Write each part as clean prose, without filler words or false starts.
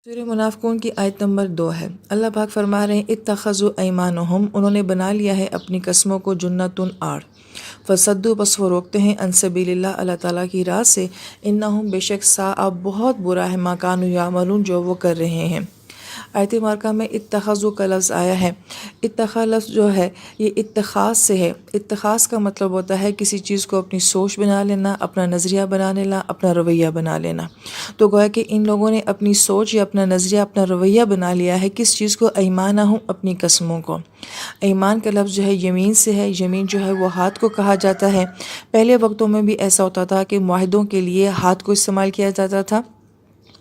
سورہ منافقون کی آیت نمبر 2 ہے۔ اللہ پاک فرما رہے ہیں اتخذوا ایمانہم، انہوں نے بنا لیا ہے اپنی قسموں کو جنتن آڑ، فصدوا بس وہ روکتے ہیں عن سبیل اللہ اللہ تعالیٰ کی راہ سے، انہم بے شک ساء بہت برا ہے ما کانوا یعملون جو وہ کر رہے ہیں۔ آیت مبارکہ میں اتخذوا کا لفظ آیا ہے۔ اتخاذ لفظ جو ہے یہ اتخاذ سے ہے۔ اتخاذ کا مطلب ہوتا ہے کسی چیز کو اپنی سوچ بنا لینا، اپنا نظریہ بنا لینا، اپنا رویہ بنا لینا۔ تو گویا کہ ان لوگوں نے اپنی سوچ یا اپنا نظریہ، اپنا رویہ بنا لیا ہے کس چیز کو؟ ایمانہم، اپنی قسموں کو۔ ایمان کا لفظ جو ہے یمین سے ہے۔ یمین جو ہے وہ ہاتھ کو کہا جاتا ہے۔ پہلے وقتوں میں بھی ایسا ہوتا تھا کہ معاہدوں کے لیے ہاتھ کو استعمال کیا جاتا تھا۔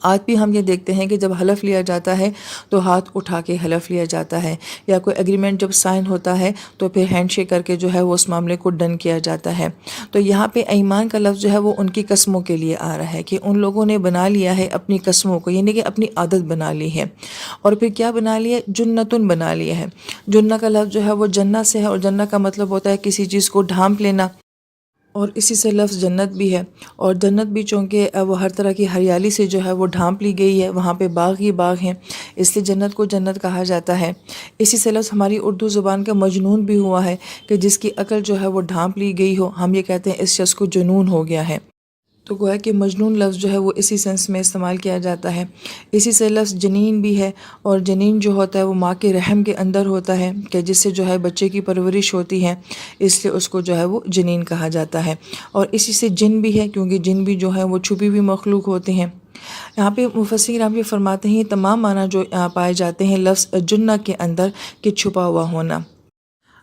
آج بھی ہم یہ دیکھتے ہیں کہ جب حلف لیا جاتا ہے تو ہاتھ اٹھا کے حلف لیا جاتا ہے، یا کوئی ایگریمنٹ جب سائن ہوتا ہے تو پھر ہینڈ شیک کر کے جو ہے وہ اس معاملے کو ڈن کیا جاتا ہے۔ تو یہاں پہ ایمان کا لفظ جو ہے وہ ان کی قسموں کے لیے آ رہا ہے کہ ان لوگوں نے بنا لیا ہے اپنی قسموں کو، یعنی کہ اپنی عادت بنا لی ہے۔ اور پھر کیا بنا لیا ہے؟ جنتن بنا لیا ہے۔ جنہ کا لفظ جو ہے وہ جنہ سے ہے، اور جنہ کا مطلب ہوتا ہے کسی چیز کو ڈھانپ لینا، اور اسی سے لفظ جنت بھی ہے۔ اور جنت بھی چونکہ وہ ہر طرح کی ہریالی سے جو ہے وہ ڈھانپ لی گئی ہے، وہاں پہ باغ ہی باغ ہیں، اس لیے جنت کو جنت کہا جاتا ہے۔ اسی سے لفظ ہماری اردو زبان کا مجنون بھی ہوا ہے کہ جس کی عقل جو ہے وہ ڈھانپ لی گئی ہو، ہم یہ کہتے ہیں اس شخص کو جنون ہو گیا ہے۔ تو گویا کہ مجنون لفظ جو ہے وہ اسی سینس میں استعمال کیا جاتا ہے۔ اسی سے لفظ جنین بھی ہے، اور جنین جو ہوتا ہے وہ ماں کے رحم کے اندر ہوتا ہے کہ جس سے جو ہے بچے کی پرورش ہوتی ہے، اس لیے اس کو جو ہے وہ جنین کہا جاتا ہے۔ اور اسی سے جن بھی ہے، کیونکہ جن بھی جو ہے وہ چھپی ہوئی مخلوق ہوتے ہیں۔ یہاں پہ مفسرین کرام یہ فرماتے ہیں یہ تمام معنی جو پائے جاتے ہیں لفظ جنہ کے اندر کہ چھپا ہوا ہونا۔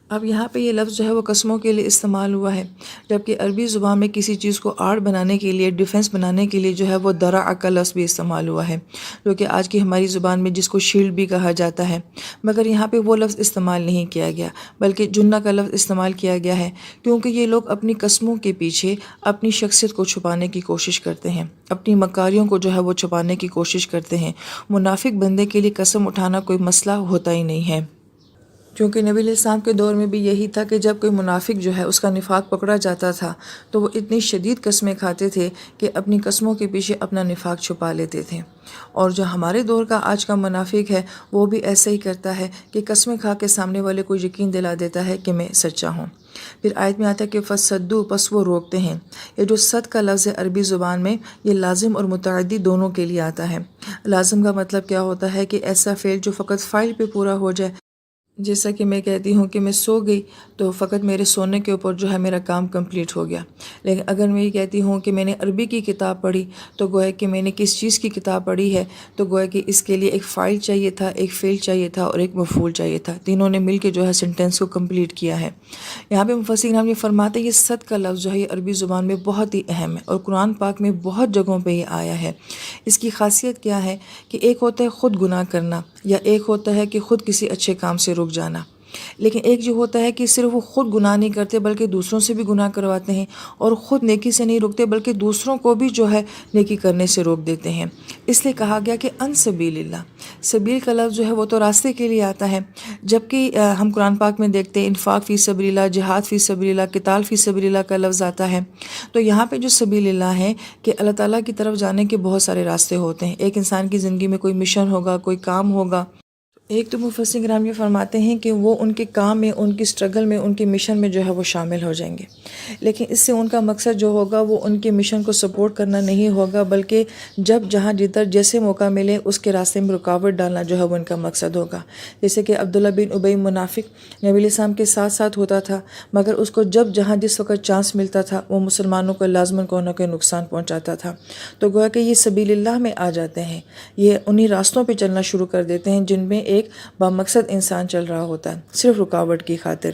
اب یہاں پہ یہ لفظ جو ہے وہ قسموں کے لیے استعمال ہوا ہے، جبکہ عربی زبان میں کسی چیز کو آڑ بنانے کے لیے، ڈیفنس بنانے کے لیے جو ہے وہ درع کا لفظ بھی استعمال ہوا ہے، جو کہ آج کی ہماری زبان میں جس کو شیلڈ بھی کہا جاتا ہے، مگر یہاں پہ وہ لفظ استعمال نہیں کیا گیا، بلکہ جنہ کا لفظ استعمال کیا گیا ہے، کیونکہ یہ لوگ اپنی قسموں کے پیچھے اپنی شخصیت کو چھپانے کی کوشش کرتے ہیں، اپنی مکاریوں کو جو ہے وہ چھپانے کی کوشش کرتے ہیں۔ منافق بندے کے لیے قسم اٹھانا کوئی مسئلہ ہوتا ہی نہیں ہے، کیونکہ نبی علیہ السلام کے دور میں بھی یہی تھا کہ جب کوئی منافق جو ہے اس کا نفاق پکڑا جاتا تھا تو وہ اتنی شدید قسمیں کھاتے تھے کہ اپنی قسموں کے پیچھے اپنا نفاق چھپا لیتے تھے۔ اور جو ہمارے دور کا آج کا منافق ہے وہ بھی ایسا ہی کرتا ہے کہ قسمیں کھا کے سامنے والے کو یقین دلا دیتا ہے کہ میں سچا ہوں۔ پھر آیت میں آتا ہے کہ فصدو، پس وہ روکتے ہیں۔ یہ جو صد کا لفظ ہے عربی زبان میں یہ لازم اور متعدی دونوں کے لیے آتا ہے۔ لازم کا مطلب کیا ہوتا ہے کہ ایسا فعل جو فقط فاعل پہ پورا ہو جائے، جیسا کہ میں کہتی ہوں کہ میں سو گئی تو فقط میرے سونے کے اوپر جو ہے میرا کام کمپلیٹ ہو گیا۔ لیکن اگر میں یہ کہتی ہوں کہ میں نے عربی کی کتاب پڑھی تو گویا کہ میں نے کس چیز کی کتاب پڑھی ہے، تو گویا کہ اس کے لیے ایک فاعل چاہیے تھا، ایک فعل چاہیے تھا اور ایک مفعول چاہیے تھا، تینوں نے مل کے جو ہے سینٹینس کو کمپلیٹ کیا ہے۔ یہاں پہ مفسرین ہم یہ فرماتے ہیں یہ صد کا لفظ جو ہے یہ عربی زبان میں بہت ہی اہم ہے، اور قرآن پاک میں بہت جگہوں پہ یہ آیا ہے۔ اس کی خاصیت کیا ہے کہ ایک ہوتا ہے خود گناہ کرنا، یا ایک ہوتا ہے کہ خود کسی اچھے کام سے رک جانا، لیکن ایک جو ہوتا ہے کہ صرف وہ خود گناہ نہیں کرتے بلکہ دوسروں سے بھی گناہ کرواتے ہیں، اور خود نیکی سے نہیں روکتے بلکہ دوسروں کو بھی جو ہے نیکی کرنے سے روک دیتے ہیں۔ اس لیے کہا گیا کہ ان سبیل اللہ، سبیل کا لفظ جو ہے وہ تو راستے کے لیے آتا ہے، جبکہ ہم قرآن پاک میں دیکھتے ہیں انفاق فی سبیل اللہ، جہاد فی سبیل اللہ، قتال فی سبیل اللہ کا لفظ آتا ہے۔ تو یہاں پہ جو سبیل اللہ ہے کہ اللہ تعالیٰ کی طرف جانے کے بہت سارے راستے ہوتے ہیں۔ ایک انسان کی زندگی میں کوئی مشن ہوگا، کوئی کام ہوگا، ایک تو مفسرین کرام یہ فرماتے ہیں کہ وہ ان کے کام میں، ان کی سٹرگل میں، ان کے مشن میں جو ہے وہ شامل ہو جائیں گے، لیکن اس سے ان کا مقصد جو ہوگا وہ ان کے مشن کو سپورٹ کرنا نہیں ہوگا، بلکہ جب جہاں جدھر جیسے موقع ملے اس کے راستے میں رکاوٹ ڈالنا جو ہے وہ ان کا مقصد ہوگا۔ جیسے کہ عبداللہ بن ابی منافق نبی علیہ السلام کے ساتھ ساتھ ہوتا تھا، مگر اس کو جب جہاں جس وقت چانس ملتا تھا وہ مسلمانوں کو لازماً کوئی نہ کوئی نقصان پہنچاتا تھا۔ تو گویا کہ یہ سبیل اللہ میں آ جاتے ہیں، یہ انہی راستوں پہ چلنا شروع کر دیتے ہیں جن میں ایک بامقصد انسان چل رہا ہوتا ہے صرف رکاوٹ کی خاطر۔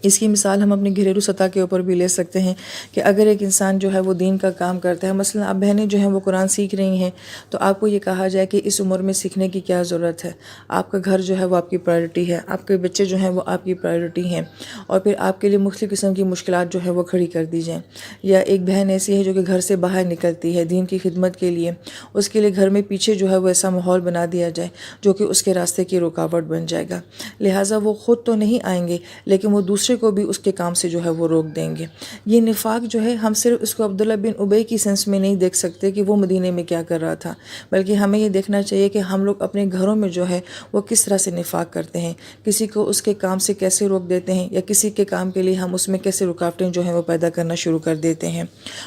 اس کی مثال ہم اپنی گھریلو سطح کے اوپر بھی لے سکتے ہیں کہ اگر ایک انسان جو ہے وہ دین کا کام کرتا ہے، مثلا آپ بہنیں جو ہیں وہ قرآن سیکھ رہی ہیں، تو آپ کو یہ کہا جائے کہ اس عمر میں سیکھنے کی کیا ضرورت ہے، آپ کا گھر جو ہے وہ آپ کی پرائرٹی ہے، آپ کے بچے جو ہیں وہ آپ کی پرائرٹی ہیں، اور پھر آپ کے لیے مختلف قسم کی مشکلات جو ہے وہ کھڑی کر دی جائیں۔ یا ایک بہن ایسی ہے جو کہ گھر سے باہر نکلتی ہے دین کی خدمت کے لیے، اس کے لیے گھر میں پیچھے جو ہے وہ ایسا ماحول بنا دیا جائے جو کہ اس کے راستے کی رکاوٹ بن جائے گا، لہٰذا وہ خود تو نہیں آئیں گے لیکن وہ دوسرے دوسرے کو بھی اس کے کام سے جو ہے وہ روک دیں گے۔ یہ نفاق جو ہے ہم صرف اس کو عبداللہ بن ابی کی سینس میں نہیں دیکھ سکتے کہ وہ مدینے میں کیا کر رہا تھا، بلکہ ہمیں یہ دیکھنا چاہیے کہ ہم لوگ اپنے گھروں میں جو ہے وہ کس طرح سے نفاق کرتے ہیں، کسی کو اس کے کام سے کیسے روک دیتے ہیں، یا کسی کے کام کے لیے ہم اس میں کیسے رکاوٹیں جو ہیں وہ پیدا کرنا شروع کر دیتے ہیں۔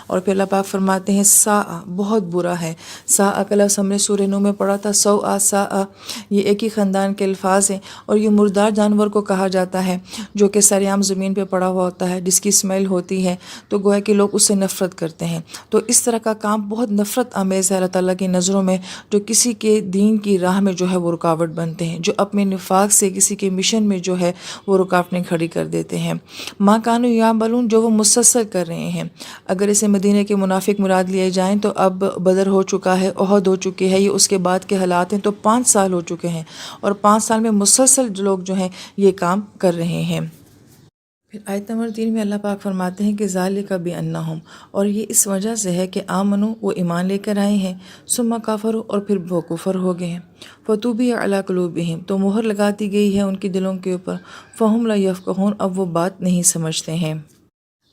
اور پھر اللہ پاک فرماتے ہیں ساء، بہت برا ہے۔ ساء کا لفظ ہم نے سورہ نو میں پڑھا تھا، سوء ساء، یہ ایک ہی خاندان کے الفاظ ہیں، اور یہ مردار جانور کو کہا جاتا ہے جو کہ سریعام زمین پہ پڑا ہوا ہوتا ہے، جس کی اسمیل ہوتی ہے تو گویا کہ لوگ اس سے نفرت کرتے ہیں۔ تو اس طرح کا کام بہت نفرت آمیز ہے اللہ تعالیٰ کی نظروں میں، جو کسی کے دین کی راہ میں جو ہے وہ رکاوٹ بنتے ہیں، جو اپنے نفاق سے کسی کے مشن میں جو ہے وہ رکاوٹیں کھڑی کر دیتے ہیں۔ ما کانوا یعملون، جو وہ مسلسل کر رہے ہیں۔ اگر اسے مدینے کے منافق مراد لیے جائیں تو اب بدر ہو چکا ہے، احد ہو چکی ہے، یہ اس کے بعد کے حالات ہیں، تو 5 سال ہو چکے ہیں، اور 5 سال میں مسلسل لوگ جو ہیں یہ کام کر رہے ہیں۔ پھر آیت نمبر 3 میں اللہ پاک فرماتے ہیں کہ ذالک بانہم، اور یہ اس وجہ سے ہے کہ آمنو، وہ ایمان لے کر آئے ہیں، ثم کفروا، اور پھر وہ کفر ہو گئے ہیں، فطبع علی قلوبہم، تو مہر لگا دی گئی ہے ان کے دلوں کے اوپر، فہم لا یفقہون، اب وہ بات نہیں سمجھتے ہیں۔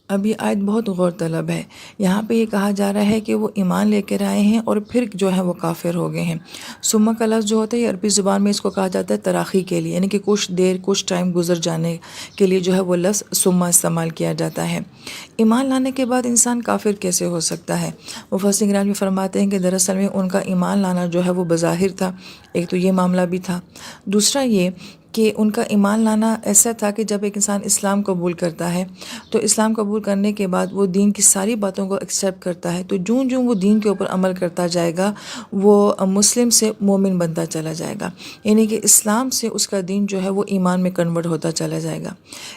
اب یہ آیت بہت غور طلب ہے۔ یہاں پہ یہ کہا جا رہا ہے کہ وہ ایمان لے کر آئے ہیں اور پھر جو ہے وہ کافر ہو گئے ہیں۔ ثم کا لفظ جو ہوتا ہے یہ عربی زبان میں اس کو کہا جاتا ہے تراخی کے لیے، یعنی کہ کچھ دیر، کچھ ٹائم گزر جانے کے لیے جو ہے وہ لفظ ثم استعمال کیا جاتا ہے۔ ایمان لانے کے بعد انسان کافر کیسے ہو سکتا ہے؟ مفسرین کرام یہ فرماتے ہیں کہ دراصل میں ان کا ایمان لانا جو ہے وہ بظاہر تھا، ایک تو یہ معاملہ بھی تھا، دوسرا یہ کہ ان کا ایمان لانا ایسا تھا کہ جب ایک انسان اسلام قبول کرتا ہے تو اسلام قبول کرنے کے بعد وہ دین کی ساری باتوں کو ایکسیپٹ کرتا ہے، تو جوں جوں وہ دین کے اوپر عمل کرتا جائے گا وہ مسلم سے مومن بنتا چلا جائے گا، یعنی کہ اسلام سے اس کا دین جو ہے وہ ایمان میں کنورٹ ہوتا چلا جائے گا۔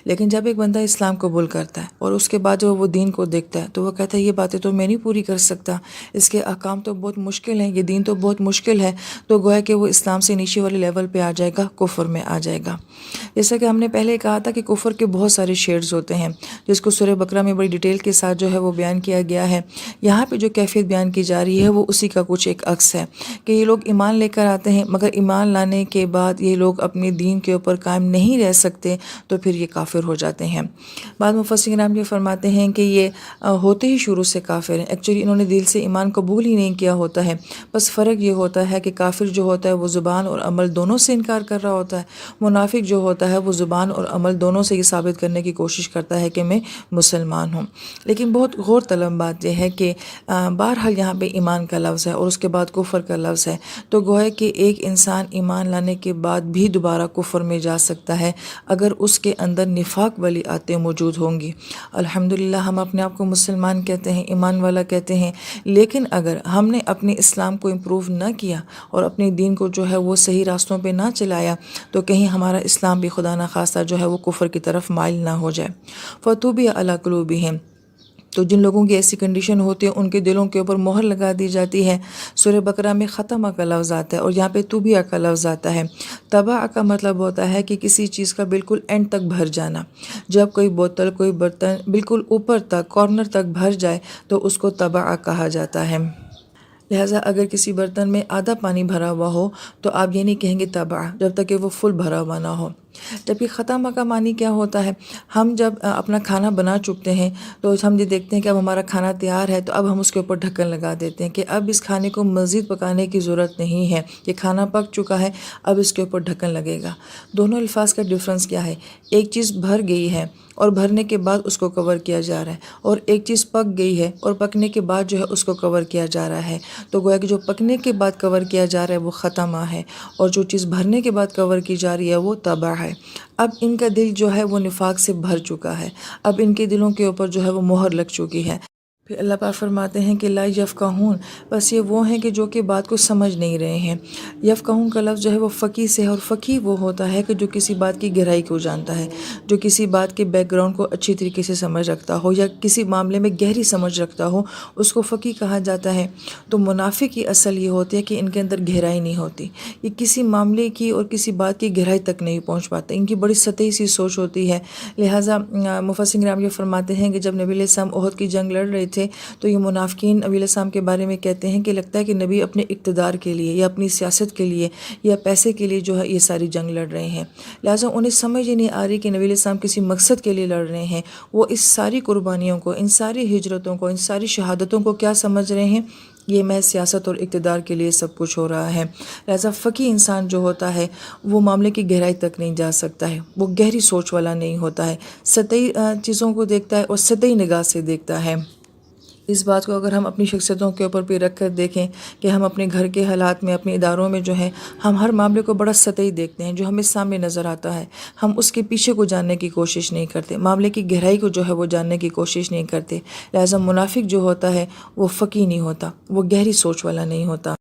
لیکن جب ایک بندہ اسلام قبول کرتا ہے اور اس کے بعد جو وہ دین کو دیکھتا ہے تو وہ کہتا ہے یہ باتیں تو میں نہیں پوری کر سکتا، اس کے احکام تو بہت مشکل ہیں، یہ دین تو بہت مشکل ہے، تو گویا کہ وہ اسلام سے نیچے والے لیول پہ آ جائے گا، کفر میں آ جائے گا۔ جیسا کہ ہم نے پہلے کہا تھا کہ کفر کے بہت سارے شیڈز ہوتے ہیں، جس کو سورہ بقرہ میں بڑی ڈیٹیل کے ساتھ جو ہے وہ بیان کیا گیا ہے۔ یہاں پہ جو کیفیت بیان کی جا رہی ہے وہ اسی کا کچھ ایک عکس ہے کہ یہ لوگ ایمان لے کر آتے ہیں، مگر ایمان لانے کے بعد یہ لوگ اپنے دین کے اوپر قائم نہیں رہ سکتے، تو پھر یہ کافر ہو جاتے ہیں۔ بعض مفسرین کرام یہ فرماتے ہیں کہ یہ ہوتے ہی شروع سے کافر ہیں، ایکچولی انہوں نے دل سے ایمان قبول ہی نہیں کیا ہوتا ہے، بس فرق یہ ہوتا ہے کہ کافر جو ہوتا ہے وہ زبان اور عمل دونوں سے انکار کر رہا ہوتا ہے، منافق جو ہوتا ہے وہ زبان اور عمل دونوں سے یہ ثابت کرنے کی کوشش کرتا ہے کہ میں مسلمان ہوں۔ لیکن بہت غور طلب بات یہ ہے کہ بہرحال یہاں پہ ایمان کا لفظ ہے اور اس کے بعد کفر کا لفظ ہے، تو گویا کہ ایک انسان ایمان لانے کے بعد بھی دوبارہ کفر میں جا سکتا ہے اگر اس کے اندر نفاق والی آتیں موجود ہوں گی۔ الحمدللہ ہم اپنے آپ کو مسلمان کہتے ہیں، ایمان والا کہتے ہیں، لیکن اگر ہم نے اپنے اسلام کو امپروو نہ کیا اور اپنے دین کو جو ہے وہ صحیح راستوں پہ نہ چلایا تو کہیں ہمارا اسلام بھی خدا نخواستہ جو ہے وہ کفر کی طرف مائل نہ ہو جائے۔ فطبع علی قلوبہم، تو جن لوگوں کی ایسی کنڈیشن ہوتی ہے ان کے دلوں کے اوپر مہر لگا دی جاتی ہے۔ سورہ بقرہ میں ختمہ کا لفظ آتا ہے اور یہاں پہ طبیعہ کا لفظ آتا ہے۔ طبع کا مطلب ہوتا ہے کہ کسی چیز کا بالکل اینڈ تک بھر جانا، جب کوئی بوتل، کوئی برتن بالکل اوپر تک، کارنر تک بھر جائے تو اس کو طبع کہا جاتا ہے۔ لہٰذا اگر کسی برتن میں آدھا پانی بھرا ہوا ہو تو آپ یہ نہیں کہیں گے طبع جب تک کہ وہ فل بھرا ہوا نہ ہو۔ جبکہ ختمہ کا معنی کیا ہوتا ہے؟ ہم جب اپنا کھانا بنا چکتے ہیں تو ہم یہ دیکھتے ہیں کہ اب ہمارا کھانا تیار ہے، تو اب ہم اس کے اوپر ڈھکن لگا دیتے ہیں کہ اب اس کھانے کو مزید پکانے کی ضرورت نہیں ہے، یہ کھانا پک چکا ہے، اب اس کے اوپر ڈھکن لگے گا۔ دونوں الفاظ کا ڈفرنس کیا ہے؟ ایک چیز بھر گئی ہے اور بھرنے کے بعد اس کو کور کیا جا رہا ہے، اور ایک چیز پک گئی ہے اور پکنے کے بعد جو ہے اس کو کور کیا جا رہا ہے۔ تو گویا کہ جو پکنے کے بعد کور کیا جا رہا ہے وہ ختمہ ہے، اور جو چیز بھرنے کے بعد کور کی جا رہی ہے وہ طبع ہے۔ اب ان کا دل جو ہے وہ نفاق سے بھر چکا ہے، اب ان کے دلوں کے اوپر جو ہے وہ مہر لگ چکی ہے۔ پھر اللہ پاک فرماتے ہیں کہ لا یفقہون، بس یہ وہ ہیں کہ جو کہ بات کو سمجھ نہیں رہے ہیں۔ یفقہون کا لفظ جو ہے وہ فقیہ سے ہے، اور فقیہ وہ ہوتا ہے کہ جو کسی بات کی گہرائی کو جانتا ہے، جو کسی بات کے بیک گراؤنڈ کو اچھی طریقے سے سمجھ رکھتا ہو یا کسی معاملے میں گہری سمجھ رکھتا ہو، اس کو فقیہ کہا جاتا ہے۔ تو منافق کی اصل یہ ہوتی ہے کہ ان کے اندر گہرائی نہیں ہوتی، یہ کسی معاملے کی اور کسی بات کی گہرائی تک نہیں پہنچ پاتے، ان کی بڑی سطحی سی سوچ ہوتی ہے۔ لہٰذا مفسرین کرام یہ فرماتے ہیں کہ جب نبی علیہ السلام احد کی جنگ لڑ رہے تھے تھے تو یہ منافقین نبی علیہ السلام کے بارے میں کہتے ہیں کہ لگتا ہے کہ نبی اپنے اقتدار کے لیے یا اپنی سیاست کے لیے یا پیسے کے لیے جو ہے یہ ساری جنگ لڑ رہے ہیں، لہٰذا انہیں سمجھ ہی نہیں آ رہی کہ نبی علیہ السلام کسی مقصد کے لیے لڑ رہے ہیں۔ وہ اس ساری قربانیوں کو، ان ساری ہجرتوں کو، ان ساری شہادتوں کو کیا سمجھ رہے ہیں؟ یہ محض سیاست اور اقتدار کے لیے سب کچھ ہو رہا ہے۔ لہٰذا فقی انسان جو ہوتا ہے وہ معاملے کی گہرائی تک نہیں جا سکتا ہے، وہ گہری سوچ والا نہیں ہوتا ہے، سطحی چیزوں کو دیکھتا ہے اور سطحی نگاہ سے دیکھتا ہے۔ اس بات کو اگر ہم اپنی شخصیتوں کے اوپر بھی رکھ کر دیکھیں کہ ہم اپنے گھر کے حالات میں، اپنے اداروں میں جو ہے ہم ہر معاملے کو بڑا سطحی دیکھتے ہیں، جو ہمیں سامنے نظر آتا ہے ہم اس کے پیچھے کو جاننے کی کوشش نہیں کرتے، معاملے کی گہرائی کو جو ہے وہ جاننے کی کوشش نہیں کرتے۔ لہٰذا منافق جو ہوتا ہے وہ فقی نہیں ہوتا، وہ گہری سوچ والا نہیں ہوتا۔